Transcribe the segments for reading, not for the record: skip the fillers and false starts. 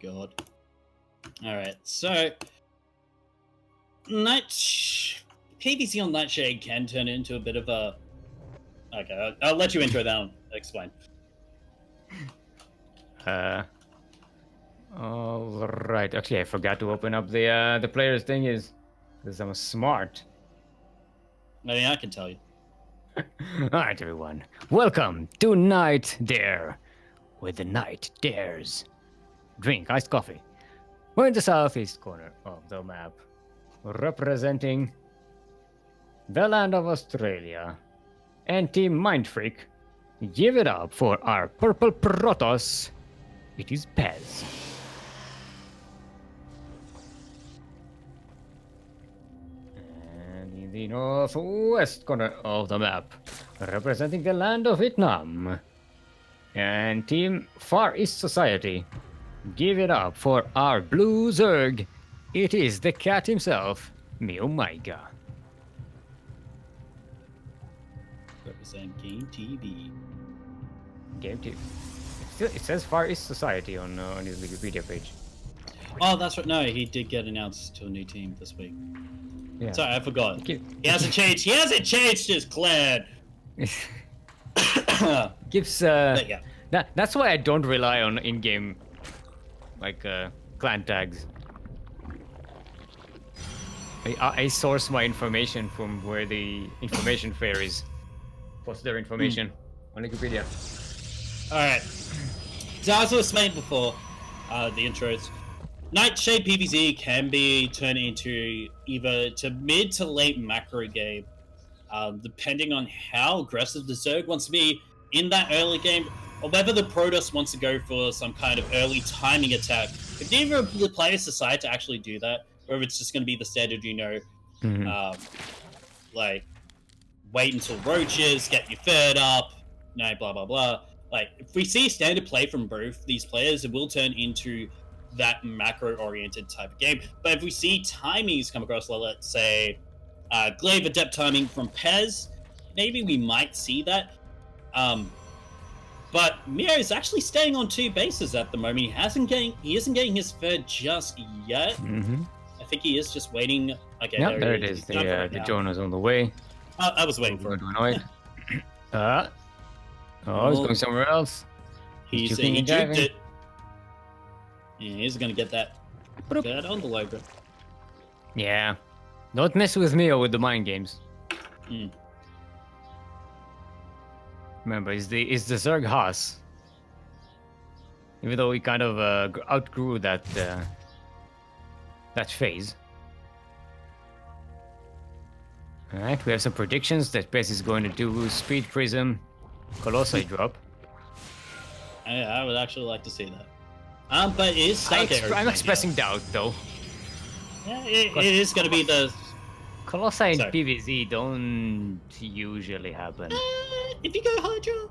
God. Alright, so PvC on Nightshade can turn into a bit of a... Okay, I'll let you intro that and explain. All right. Actually, I forgot to open up the players thing is because I'm smart. I mean, I can tell you. All right, everyone. Welcome to Night Dare, where the night dares. Drink iced coffee. We're in the southeast corner of the map, representing the land of Australia. And Team Mindfreak, give it up for our purple Protoss. It is Pezz. And in the northwest corner of the map, representing the land of Vietnam. And Team Far East Society, give it up for our blue Zerg. It is the cat himself, MeomaikA. Represent Game TV. Game TV. It says Far East Society on his Wikipedia page. Oh, that's right. No, he did get announced to a new team this week. Yeah. Sorry, I forgot. He hasn't changed. He hasn't changed his clan. Gives yeah. That's why I don't rely on in-game clan tags. I source my information from where the information fairies post their information on Wikipedia. Alright. So as I was saying before, the intros, Nightshade PvZ can be turned into either to mid to late macro game, depending on how aggressive the Zerg wants to be in that early game, or whether the Protoss wants to go for some kind of early timing attack. If neither of the players decide to actually do that, or if it's just going to be the standard, like, wait until roaches, get you fed up, blah, blah, blah. Like, if we see standard play from both these players, it will turn into that macro-oriented type of game. But if we see timings come across, let's say, Glaive Adept timing from Pezz, maybe we might see that. But Mio is actually staying on 2 bases at the moment. He isn't getting his third just yet. I think he is just waiting. Okay, yeah, there it is. The drone is on the way. I was waiting for it. Annoyed. He's going somewhere else. He juked it. Yeah, he's gonna get that envelope. Yeah. Don't mess with me or with the mind games. Remember, it's the Zerg Haas. Even though we kind of outgrew that phase. Alright, we have some predictions that Pezz is going to do Speed Prism, Colossi drop. I would actually like to see that. But it is I'm expressing doubt, though. Yeah, it is going to be the... Colossi and PvZ don't usually happen. If you go Hydra...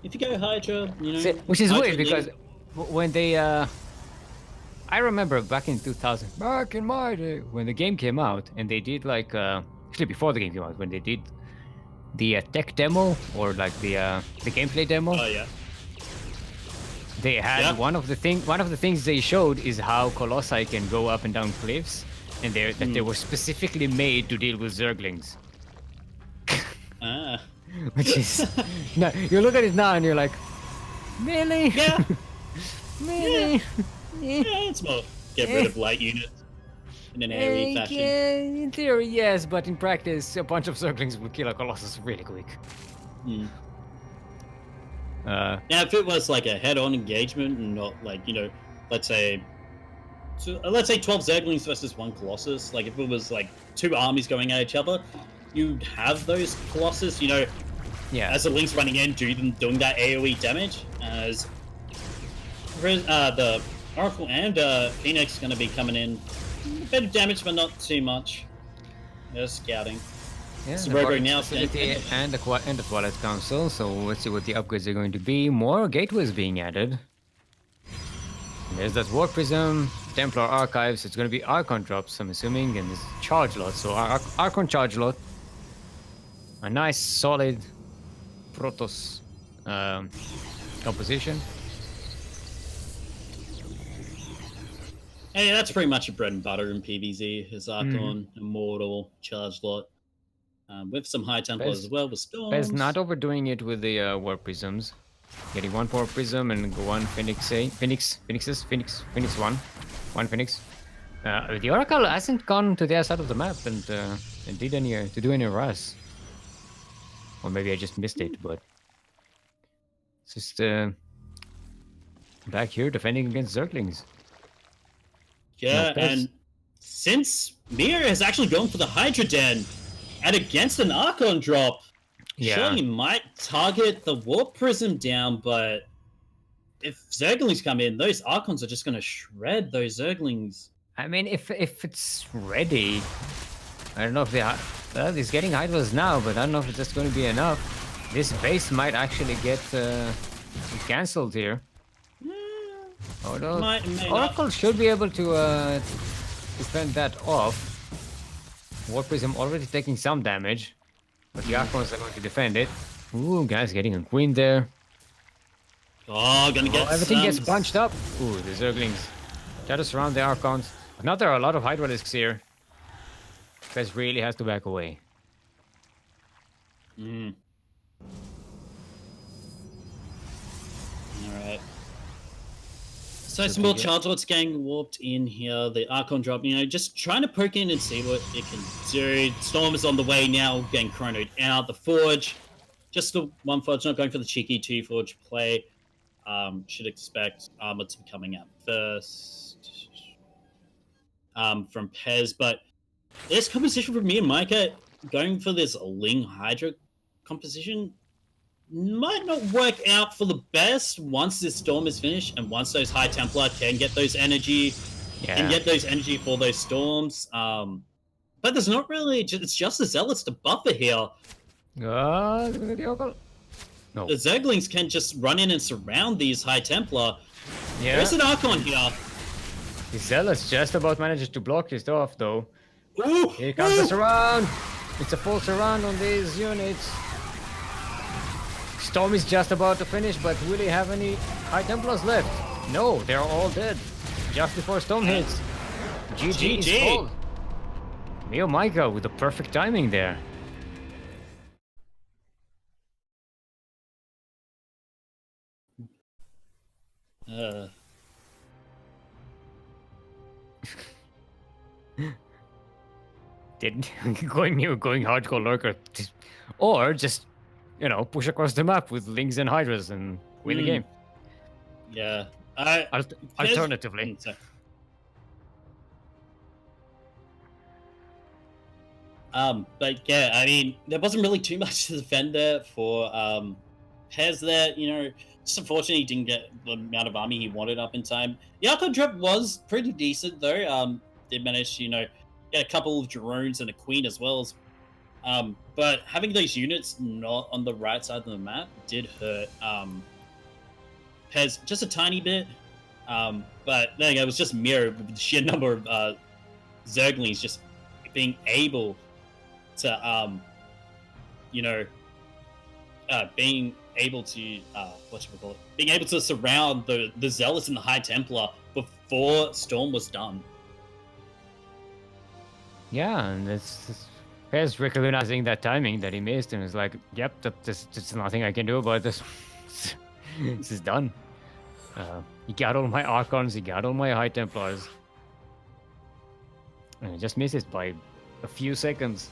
If you go Hydra, See, which is weird, because when they... I remember back in 2000, back in my day, when the game came out, and they did actually before the game came out, when they did the tech demo, or like the gameplay demo. Oh, yeah. They had one of the things they showed is how Colossi can go up and down cliffs, and that they were specifically made to deal with Zerglings. Which is no, you look at it now and you're like, really? Yeah. Really? Yeah, it's more get rid of light units in an AoE fashion. Yeah, in theory, yes, but in practice, a bunch of Zerglings will kill a Colossus really quick. Now, if it was like a head-on engagement and not like, let's say 12 Zerglings versus 1 Colossus, like if it was like 2 armies going at each other, you'd have those Colossus, as the Lynx running in, doing that AoE damage, as the Oracle and Phoenix going to be coming in. A bit of damage, but not too much. Just scouting. Yeah, so the now and the Twilight Council, so let's see what the upgrades are going to be. More gateways being added. There's that War Prism, Templar Archives, it's going to be Archon drops, I'm assuming, and this Charge Lot. So Archon Charge Lot. A nice, solid Protoss composition. Hey, that's pretty much a bread and butter in PvZ. His Archon, Immortal, Charge Lot. With some High Templar as well, with Pezz Storms. not overdoing it with the Warp Prisms. Getting one Warp Prism and one Phoenix, Phoenix 1. One Phoenix. The Oracle hasn't gone to the other side of the map and did any to do any rush. Or maybe I just missed it, but it's just back here defending against Zerglings. Yeah, No, Pezz. and since Mir has actually gone for the Hydra Den and against an Archon drop, sure, he might target the Warp Prism down, but if Zerglings come in, those Archons are just going to shred those Zerglings. I mean, if it's ready, I don't know if he's getting Hydras now, but I don't know if it's just going to be enough. This base might actually get cancelled here. Although Oracle should be able to defend that off. Warp Prism already taking some damage, but the Archons are going to defend it. Ooh, guys, getting a Queen there. Oh, gonna get everything gets bunched up. Ooh, the Zerglings try to surround the Archons. But now there are a lot of Hydralisks here. Pezz really has to back away. Alright. So some more Charge Lots getting warped in here. The Archon drop, just trying to poke in and see what it can do. Storm is on the way now, getting chronoed out. The Forge, just the one Forge, not going for the cheeky 2 Forge play. Should expect Armor to be coming out first from Pezz, but this composition from MeomaikA going for this Ling Hydra composition might not work out for the best once this Storm is finished and once those High Templar can get those energy for those Storms. But there's not really, it's just the Zealots to buffer here. No. The Zerglings can just run in and surround these High Templar. Yeah. There's an Archon here. The Zealots just about manages to block it off, though. Ooh, Here comes the surround. It's a full surround on these units. Storm is just about to finish, but will he have any High Templars left? No, they're all dead. Just before Storm hits. GG is called. MeomaikA with the perfect timing there. Going hardcore lurker, or just push across the map with Lings and Hydras and win the game. Yeah. Alternatively. But yeah, I mean, there wasn't really too much to defend there for Pezz there. Just unfortunately, he didn't get the amount of army he wanted up in time. The Archon drop was pretty decent though. Did manage to get a couple of drones and a Queen as well. But having those units not on the right side of the map did hurt Pezz just a tiny bit. But then it was just Miro with the sheer number of Zerglings just being able to being able to surround the Zealots and the High Templar before Storm was done. Yeah, and it's Pezz recognizing that timing that he missed and is like, yep, there's nothing I can do about this. This is done. He got all my Archons, he got all my High Templars. And he just misses by a few seconds.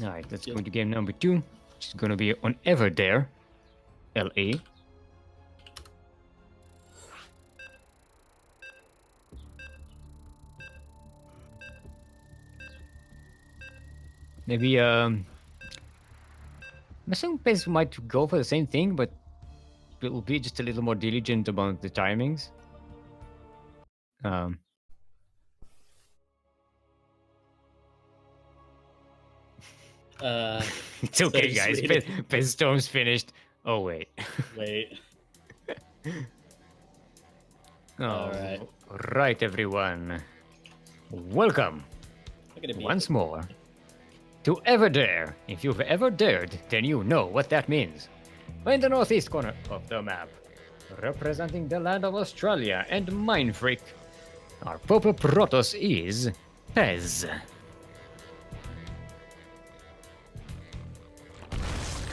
Alright, let's go into game number 2, which is going to be on Everdare, LA. Maybe, I'm assuming Pezz might go for the same thing, but will be just a little more diligent about the timings. It's okay, guys. Pezz Storm's finished. Oh, wait. Wait. Alright. Right, everyone. Welcome once more to Everdare. If you've ever dared, then you know what that means. We're in the northeast corner of the map. representing the land of Australia and Mind Freak, our Purple Protoss is Pezz.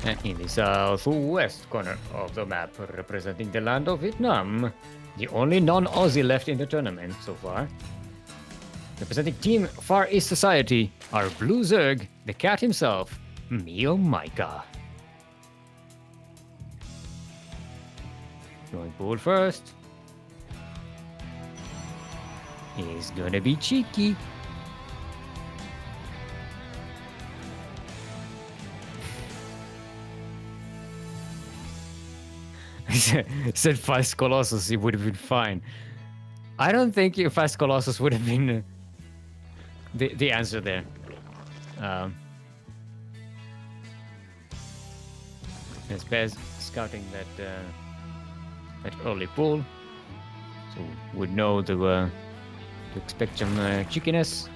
And in the southwest corner of the map, representing the land of Vietnam, the only non-Aussie left in the tournament so far, representing Team Far East Society, our Blue Zerg, the cat himself, MeomaikA. Going pool first. He's gonna be cheeky. Said Fast Colossus, it would have been fine. I don't think Fast Colossus would have been the answer there. There's Pezz scouting that early pool, so would know to expect some cheekiness.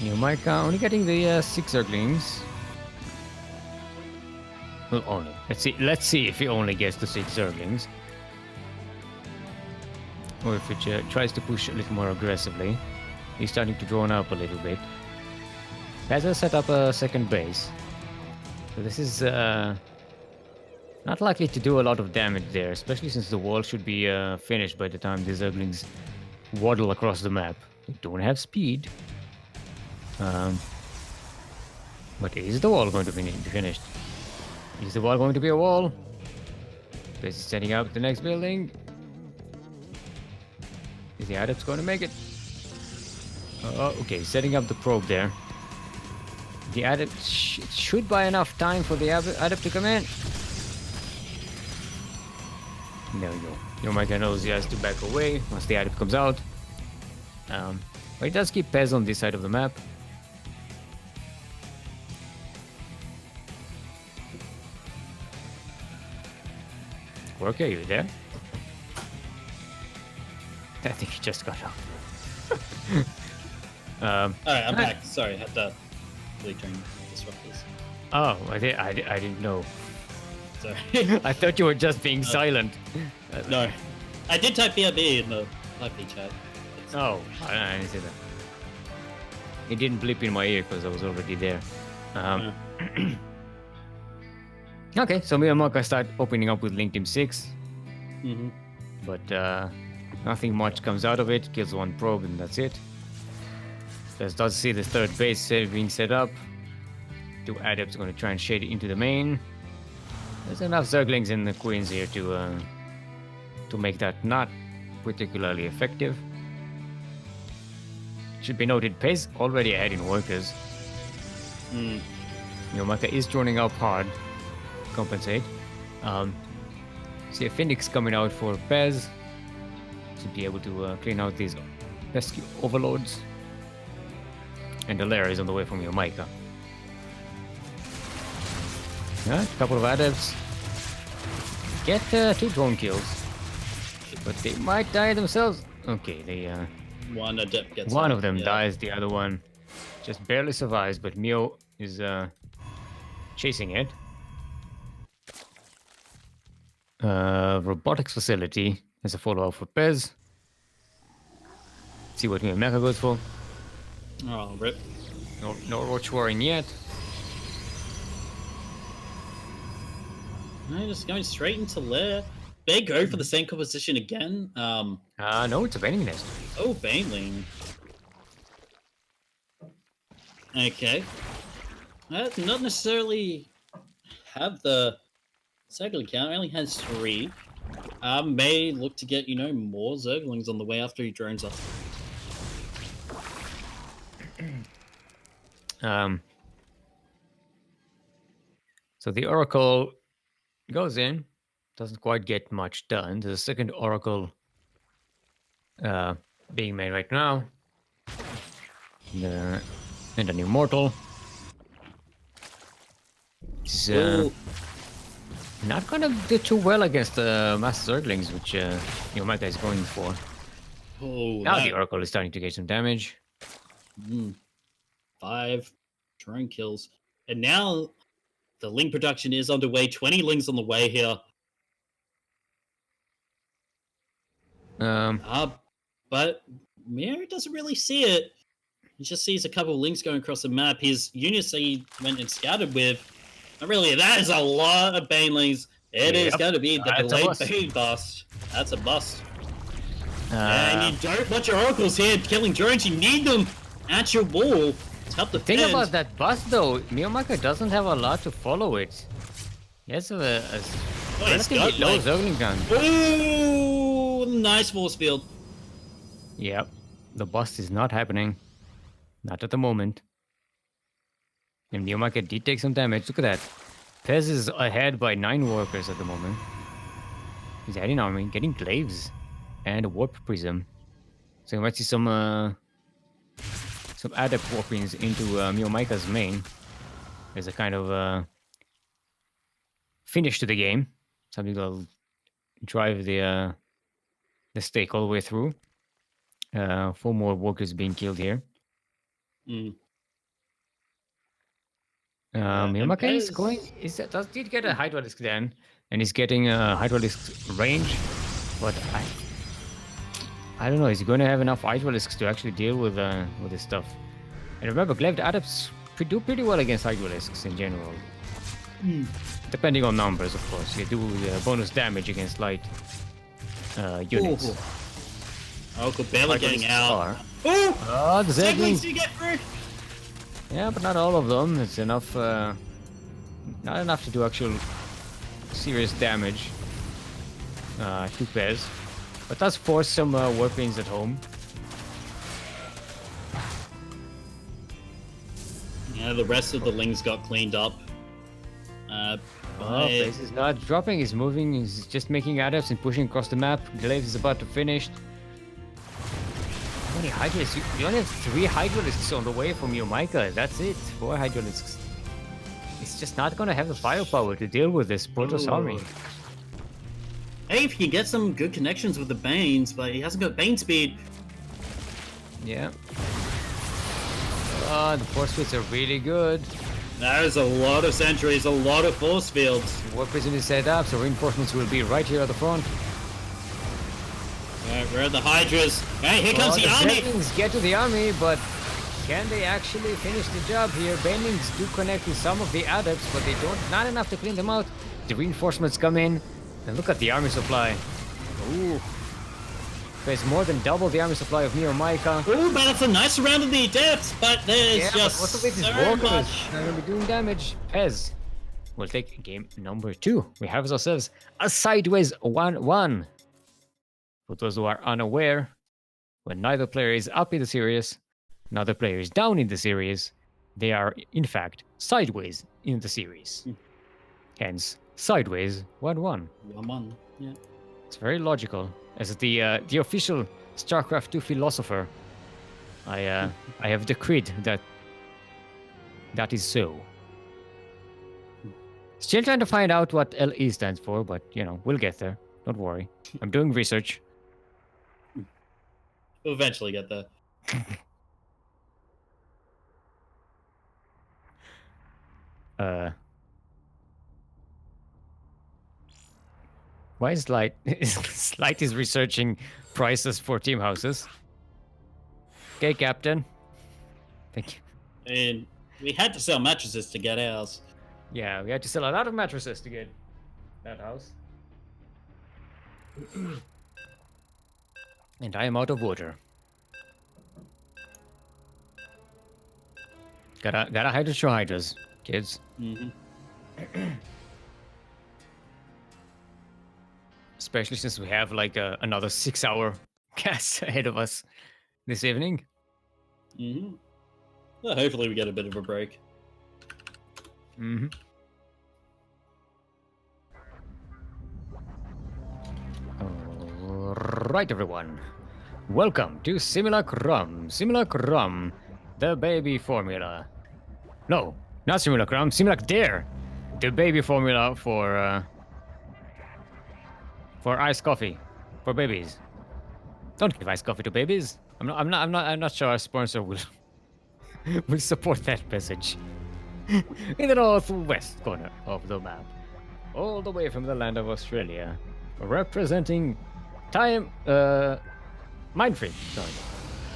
MeomaikA only getting the 6 Zerglings. Well, only. Let's see if he only gets the 6 Zerglings. Or if it tries to push a little more aggressively. He's starting to drawn up a little bit. Pezz has set up a second base. So this is not likely to do a lot of damage there, especially since the wall should be finished by the time the Zerglings waddle across the map. They don't have speed. But is the wall going to be finished? Is the wall going to be a wall? Pezz is setting up the next building. Is the Adept going to make it? Okay, setting up the probe there. The Adept should buy enough time for the Adept to come in. There we go. MeomaikA knows he has to back away once the Adept comes out. But he does keep Pezz on this side of the map. Quirky, are you there? I think he just got off. Alright, I'm back. Sorry, I had to really turn disruptors. Oh, I didn't know. Sorry. I thought you were just being silent. No. I did type BRB in the live feed chat. Oh, I didn't see that. It didn't blip in my ear because I was already there. Okay, so MeomaikA start opening up with Link Team 6. Mm-hmm. But nothing much comes out of it. Kills one probe and that's it. Pezz does see the third base being set up. 2 Adepts are going to try and shade it into the main. There's enough Zerglings and the Queens here to make that not particularly effective. Should be noted, Pezz already ahead in workers. MeomaikA is droning up hard. Compensate. See a Phoenix coming out for Pezz to be able to clean out these pesky overloads. And the lair is on the way from MeomaikA. Yeah, a couple of Adepts. Get 2 drone kills. But they might die themselves. Okay, they One Adept gets one out, of them yeah. dies, the other one just barely survives, but Meo is chasing it. Robotics facility as a follow-up for Pezz. See what MeomaikA goes for. Oh, rip. No roach warring yet. No, just going straight into lair. They go for the same composition again. No, it's a vending nest. Oh, Baneling. Okay. Not necessarily have the Zergling count. Only has 3. May look to get, more Zerglings on the way after he drones up. So the Oracle goes in, doesn't quite get much done. There's a second Oracle being made right now. And an Immortal. It's not gonna do too well against the Master Zerglings, which MeomaikA is going for. Oh, Now the Oracle is starting to get some damage. 5 drone kills. And now the ling production is underway. 20 lings on the way here. But Mio doesn't really see it. He just sees a couple of lings going across the map. His units that he went and scouted with. Not really. That is a lot of banelings. It is going to be the delayed bane bust. That's a bust. And you don't want your oracles here killing drones. You need them at your wall to help defend. The thing about that bust, though, MeomaikA doesn't have a lot to follow it. He has a relatively low Zergling gun. Ooh, nice force field. Yep, the bust is not happening. Not at the moment. And MeomaikA did take some damage. Look at that. Pezz is ahead by 9 workers at the moment. He's adding army, getting glaives and a warp prism. So you might see some adept warpings into MeomaikA's main. There's a kind of finish to the game. Something that'll drive the stake all the way through. 4 more workers being killed here. MeomaikA is going. Did get a Hydralisk then, and he's getting a Hydralisk range, but I don't know. Is he going to have enough Hydralisks to actually deal with this stuff? And remember, Glaive Adepts do pretty well against Hydralisks in general, depending on numbers, of course. You do bonus damage against light units. Ooh. Oracle barely getting out. Oh, the Zerglings do you get through? Yeah, but not all of them. It's enough, not enough to do actual serious damage to Pezz. But does force some warpings at home. Yeah, the rest of the lings got cleaned up. Pezz is not dropping, he's moving, he's just making adepts and pushing across the map. Glaive is about to finish. How many Hydralisks? You only have 3 Hydralisks on the way from MeomaikA. That's it. 4 Hydralisks. It's just not gonna have the firepower to deal with this Protoss army. Hey, if he can get some good connections with the Banes, but he hasn't got Bane speed. Yeah. The force fields are really good. That is a lot of sentries, a lot of force fields. Warp Prison is set up, so reinforcements will be right here at the front. Alright, where are the Hydras? Hey, here comes the army! Banelings get to the army, but can they actually finish the job here? Banelings do connect with some of the adepts, but they don't, not enough to clean them out. The reinforcements come in, and look at the army supply. Ooh. There's more than double the army supply of MeomaikA. Ooh, but that's a nice round of the adepts, but there's just most of it is so much. They're gonna be doing damage. Pezz will take game number 2. We have ourselves a sideways 1-1. For those who are unaware, when neither player is up in the series, neither player is down in the series, they are in fact sideways in the series. Hence, sideways 1-1. 1-1, yeah. It's very logical. As the official StarCraft 2 philosopher, I have decreed that is so. Still trying to find out what LE stands for, but you know, we'll get there. Don't worry. I'm doing research. We'll eventually get there. Why is Light? Light is researching prices for team houses. Okay, Captain. Thank you. And we had to sell mattresses to get ours. Yeah, we had to sell a lot of mattresses to get that house. And I am out of water. Gotta hydra hydras, kids. Especially since we have like another 6-hour cast ahead of us this evening. Well, hopefully we get a bit of a break. Alright, everyone. Welcome to Simulacrum. Simulacrum, the baby formula. No, not Simulacrum, Simulac Dare. The baby formula for iced coffee for babies. Don't give iced coffee to babies. I'm not sure our sponsor will will support that message. in the northwest corner of the map, all the way from the land of Australia, representing Mindfreak. Sorry,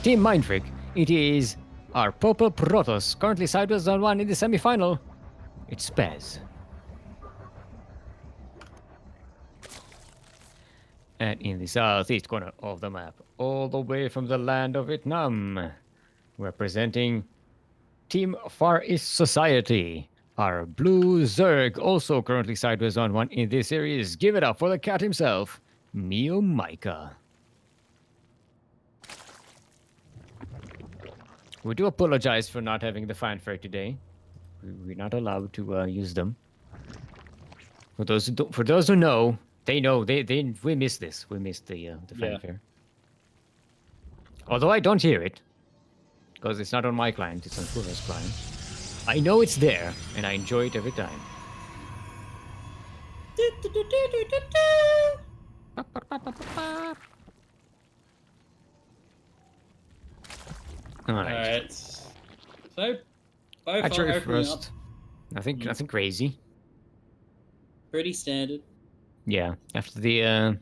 Team Mindfreak. It is our Purple Protoss, currently sideways on 1 in the semi-final. It's Pezz. And in the southeast corner of the map, all the way from the land of Vietnam, representing Team Far East Society, our Blue Zerg, also currently sideways on 1 in this series. Give it up for the cat himself, MeomaikA. We do apologize for not having the fanfare today. We're not allowed to use them. For those who know, they know. We missed this. We missed the fanfare. Although I don't hear it, because it's not on my client. It's on Furo's client. I know it's there, and I enjoy it every time. Alright. So, both Hatchery are opening up. first. Nothing crazy. Pretty standard. Yeah, after the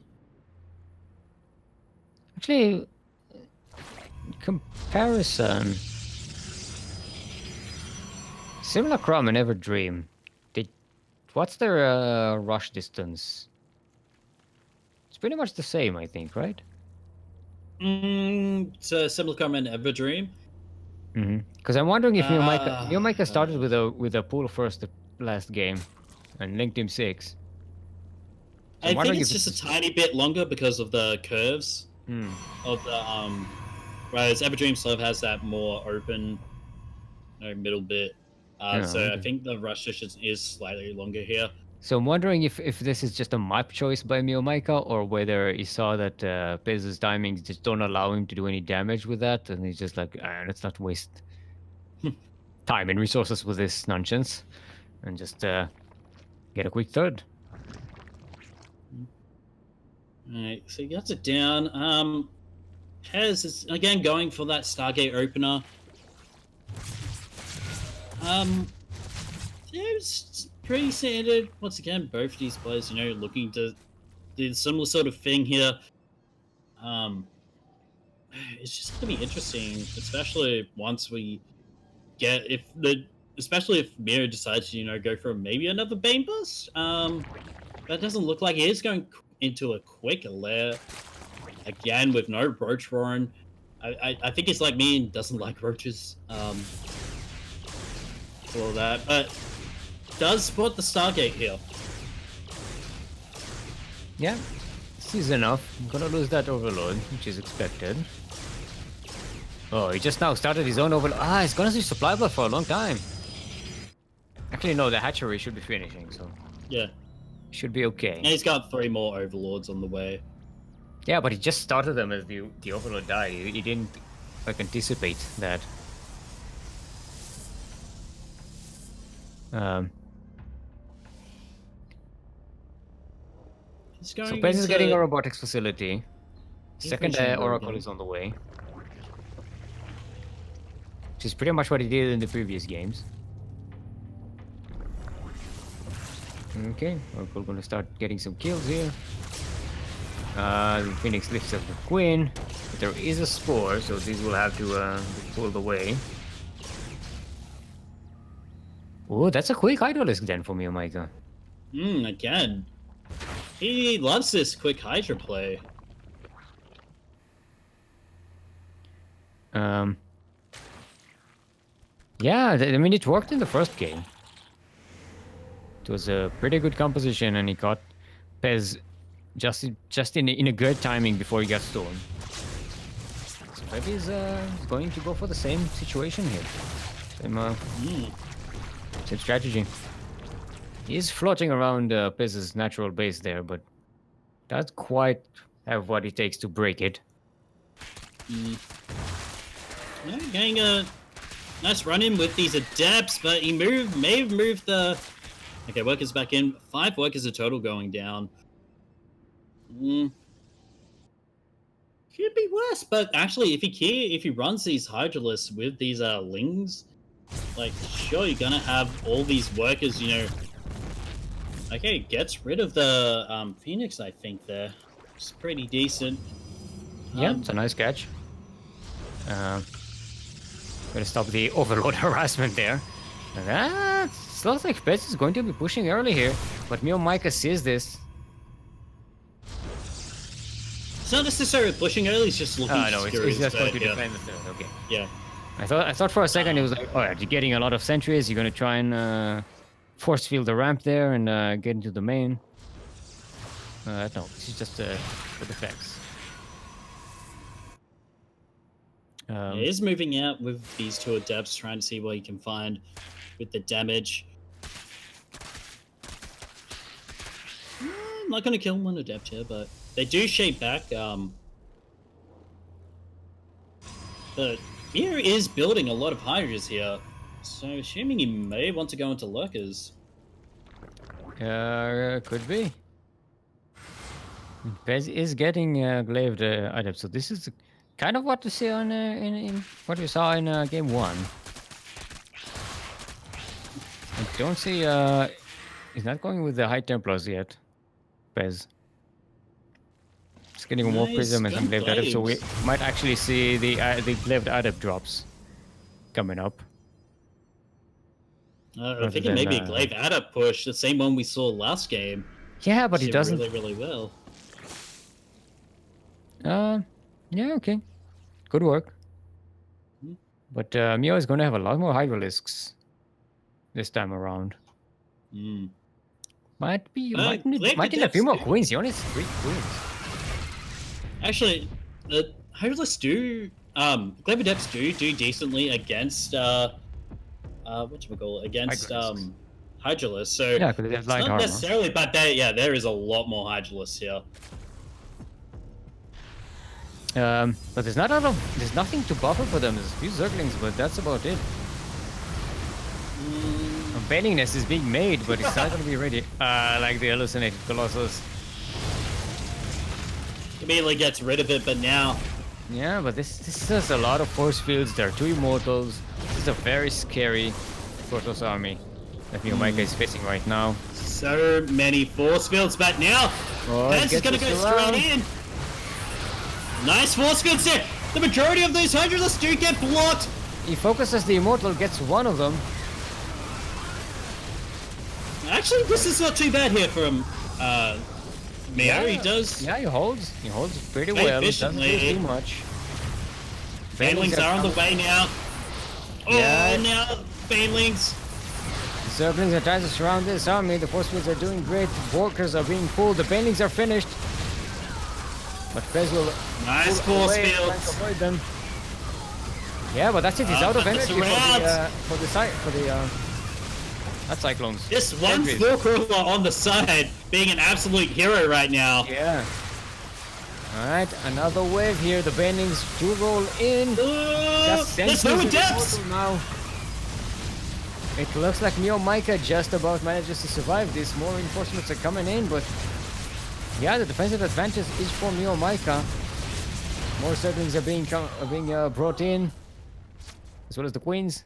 actually comparison, Simulacrum and Everdream. What's their rush distance? It's pretty much the same, I think, right? So Simulacrum and Everdream. Because I'm wondering if MeomaikA started with a pool first the last game, and linked him 6. So I think it's just a tiny bit longer because of the curves of the whereas Everdream sort of has that more open, middle bit. So I think the rush distance is slightly longer here. So I'm wondering if this is just a map choice by MeomaikA, or whether he saw that Pezz's timings just don't allow him to do any damage with that, and he's just like, let's not waste time and resources with this nonsense, and just get a quick third. Alright, so he gets it down. Pezz is again going for that Stargate opener. Yeah, it's pretty standard. Once again, both of these players, looking to do a similar sort of thing here. It's just gonna be interesting, especially once we get especially if Miro decides to go for maybe another Bane Bust. That doesn't look like he is going into a quick lair again with no Roach Roaring. I think he's like me and doesn't like roaches. All that, but does spot the Stargate here. Yeah, this is enough. I'm gonna lose that Overload, which is expected. Oh, he just now started his own Overload. He's gonna see Supply Buff for a long time. Actually, no, the hatchery should be finishing, so yeah, should be okay. And he's got 3 more Overlords on the way. Yeah, but he just started them as the Overlord died. He didn't anticipate that. So Pezz is getting a robotics facility. Second Oracle is on the way. Which is pretty much what he did in the previous games. Okay, Oracle gonna start getting some kills here. Phoenix lifts up the Queen. But there is a Spore, so these will have to be pulled away. Oh, that's a quick Hydralisk then for MeomaikA. Again. He loves this quick Hydra play. Yeah, I mean, it worked in the first game. It was a pretty good composition, and he caught Pezz just in a good timing before he got stolen. So maybe he's going to go for the same situation here. Same strategy. He is floating around Pezz's natural base there, but doesn't quite have what it takes to break it. Yeah, getting a nice run in with these Adepts, but he may have moved the... Okay, workers back in. 5 workers a total going down. Could be worse, but actually, if he runs these Hydralisks with these Lings, like, sure, you're gonna have all these workers, you know. Okay, gets rid of the Phoenix, I think, there. It's pretty decent. Yeah, it's a nice catch. Gonna stop the overload harassment there. And that looks like Pezz is going to be pushing early here, but MeomaikA sees this. It's not necessarily pushing early, it's just looking No, it's just going to yeah. defend the third. Okay. Yeah. I thought for a second it was like, oh, yeah, you're getting a lot of sentries. You're gonna try and force field the ramp there and get into the main. No, this is just for defense. He is moving out with these two adepts, trying to see what he can find with the damage. I'm not going to kill one adept here, but they do shape back. But Mio is building a lot of Hydras here, so assuming he may want to go into Lurkers. Could be. Pezz is getting glaive adept, so this is kind of what you see on in what we saw in game 1. I don't see he's not going with the high Templars yet, Pezz. Just getting more prism and some glaive adept, so we might actually see the glaive adept drops coming up. I think it may be a glaive adept push, the same one we saw last game. Yeah, but he doesn't really well. Yeah, okay. Good work. But Mio is going to have a lot more Hydralisks this time around. Might need a few more queens. He only has 3 queens. Actually, the Hydralisks do... Glaive Adepts do decently against... whatchamacallit? Against Hydralisks. So yeah, because they have light armor. Necessarily, but there is a lot more Hydralisks here. But there's nothing to buffer for them. There's a few Zerglings, but that's about it. A Bailing Nest is being made, but it's not going to be ready. Like the hallucinated Colossus. Immediately gets rid of it, but now... Yeah, but this has a lot of force fields. There are 2 Immortals. This is a very scary Protoss army that MeomaikA is facing right now. So many force fields, but now... Pezz is going to go straight in. Nice force fields there. The majority of these Hydralisks do get blocked. He focuses the Immortal, gets one of them. Actually, this is not too bad here from Mio. Yeah, he does. Yeah, he holds pretty well. Efficiently. Doesn't do too much. Banelings are on the way now. Oh, yeah. Now Banelings. The Zerglings are trying to surround this army. The force fields are doing great. Workers are being pulled. The Banelings are finished. But Pezz will nice force fields. Avoid them. Yeah, but that's it. He's out of energy for the that Cyclones. This one Crawler on the side being an absolute hero right now. Yeah. Alright, another wave here. The Banelings do roll in. There's no depths now. It looks like MeomaikA just about manages to survive this. More reinforcements are coming in, but yeah, the defensive advantage is for MeomaikA. More Zerglings are being brought in, as well as the queens.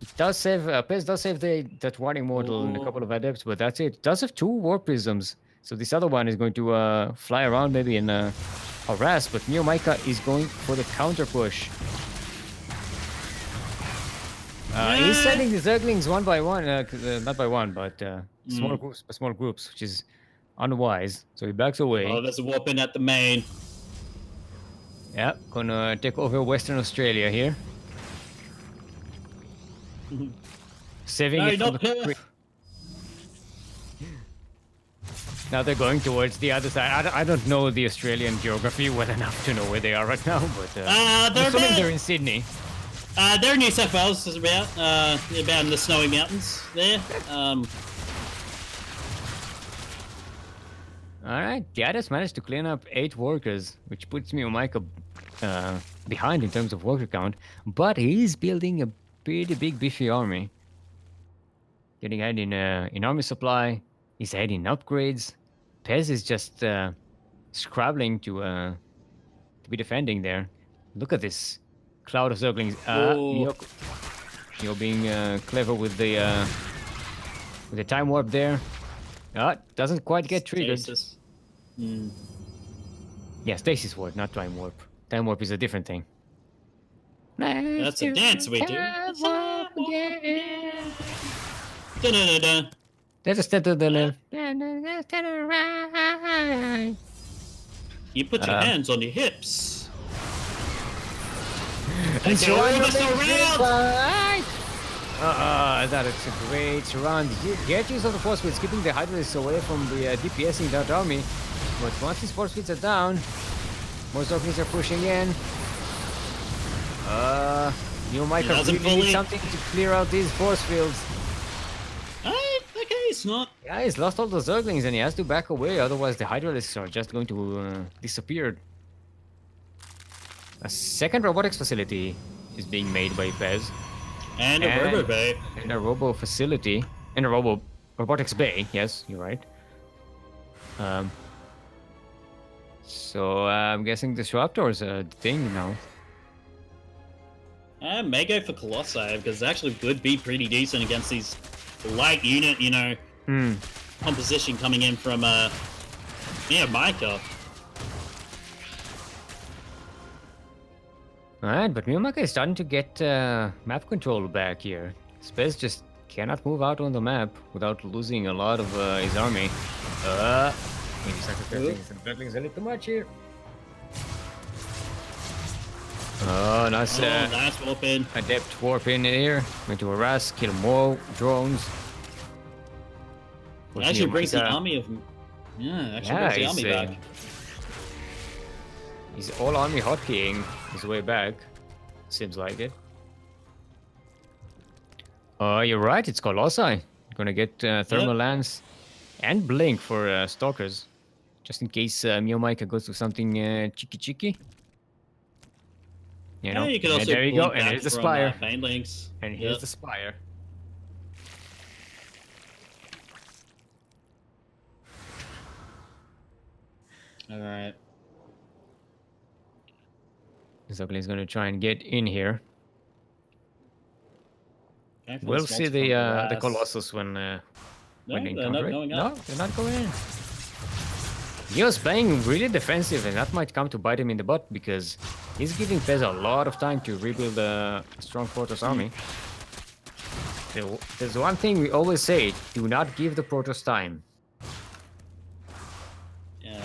It does save, Pezz does save that one Immortal and a couple of adepts, but that's it. It does have 2 War Prisms, so this other one is going to fly around maybe and harass, but MeomaikA is going for the counter push. He's sending the Zerglings one by one, not by one, but small groups, which is unwise. So he backs away. Oh, there's a warp in at the main. Yeah, gonna take over Western Australia here. Saving it from the... Now they're going towards the other side. I don't know the Australian geography well enough to know where they are right now, but I'm assuming they're in Sydney. They're in New South Wales, is about in the Snowy Mountains there. Alright, Gaddis managed to clean up 8 workers, which puts MeomaikA behind in terms of worker count, but he's building a pretty big beefy army. Getting ahead in army supply, he's ahead in upgrades. Pezz is just scrabbling to be defending there. Look at this cloud of Zerglings. You're being clever with the time warp there. Doesn't quite get triggered. Stasis. Yeah, stasis warp, not time warp. Time warp is a different thing. That's a dance we do. Time warp again. Da-da-da-da. There's a step to the left. You put your hands on your hips. And so surround us around. That is a great surround. You get use of the force fields, keeping the Hydralisks away from the DPSing that army. But once these force fields are down, more Ducklings are pushing in. MeomaikA really need something to clear out these force fields. Okay, it's not. Yeah, he's lost all the Zerglings and he has to back away, otherwise the Hydralisks are just going to disappear. A second robotics facility is being made by Pezz. And a robo bay. And a robo facility. And a robotics bay, yes, you're right. So I'm guessing Disruptor's a thing now. I may go for Colossi, because it actually would be pretty decent against these light unit, composition coming in from MeomaikA. Alright, but MeomaikA is starting to get map control back here. Pezz just cannot move out on the map without losing a lot of his army. Maybe sacrificing Ducklings a little much here. Oh, nice. Nice warp in. Adept warp in here. Going to harass, kill more drones. Actually brings the army of... brings the army back. He's all army hotkeying his way back. Seems like it. You're right, it's Colossi. Gonna get Thermal Lance and Blink for Stalkers. Just in case MeomaikA goes to something cheeky. You know, you can also there you go, and here's the Spire. And here's the Spire. Alright. Ducklings gonna try and get in here. Okay, We'll see the Colossus when they're not going No, up. they're not going in. He was playing really defensive, and that might come to bite him in the butt because he's giving Pezz a lot of time to rebuild a strong Protoss army. There's one thing we always say: do not give the Protoss time. Yeah.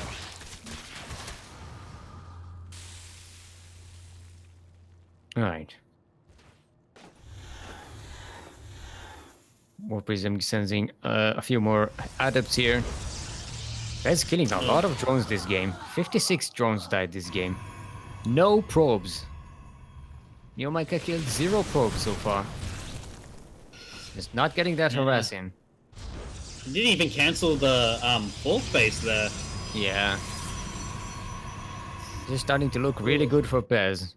All right. More Prism sending a few more adepts here. Pezz killing a lot of drones this game. 56 drones died this game. No probes. MeomaikA killed 0 probes so far. Just not getting that harassing. He didn't even cancel the fourth base there. Yeah. Just starting to look really good for Pezz.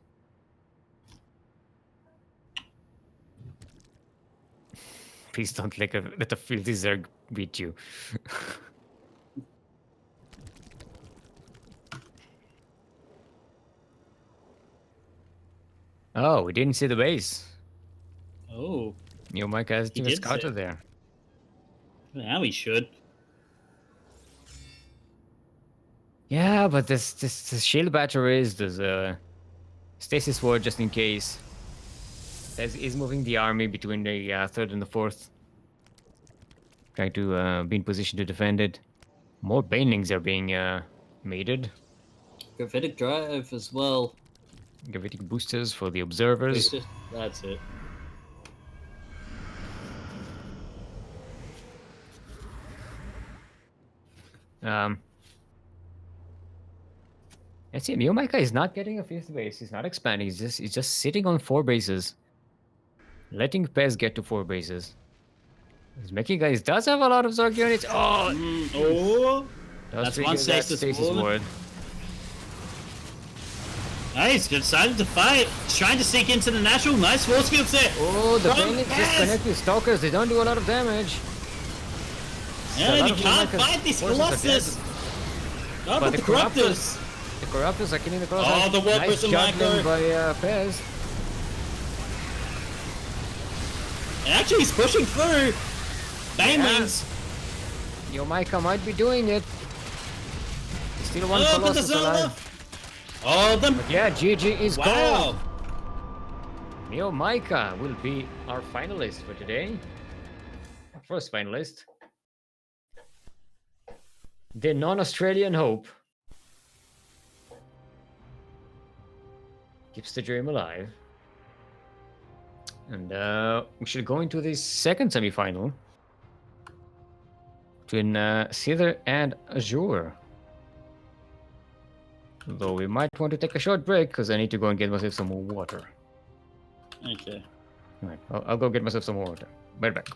Please don't let a filthy Zerg beat you. Oh, we didn't see the base. Oh. MeomaikA has to scouter there. Now he should. Yeah, but this shield batteries, there's a stasis ward just in case. Is moving the army between the 3rd and the 4th. Trying to be in position to defend it. More banelings are being mated. Gravitic drive as well. Gravitic boosters for the observers. That's it. Let's see, MeomaikA is not getting a 5th base. He's not expanding. He's just sitting on 4 bases. Letting Pezz get to 4 bases. His Meki guys does have a lot of Zerg units. That's one stasis ward. Nice, decided to fight. Trying to sneak into the natural. Nice force fields there. Oh, the Banelings disconnect with Stalkers. They don't do a lot of damage. Yeah, you can't fight these Colossus. Oh, but the Corruptors. The Corruptors are killing the Colossus. Oh, the warp nice person juggling by Pezz. And actually, he's pushing through. Banelings. MeomaikA might be doing it. Still one But Colossus there's not alive. enough. Oh, the... But yeah, GG is Wow. gold. MeomaikA will be our finalist for today. Our first finalist. The non-Australian hope. Keeps the dream alive. And we should go into the second semi-final between Cither and Azure. Though we might want to take a short break because I need to go and get myself some more water. Okay. All right, I'll go get myself some more water. Right back.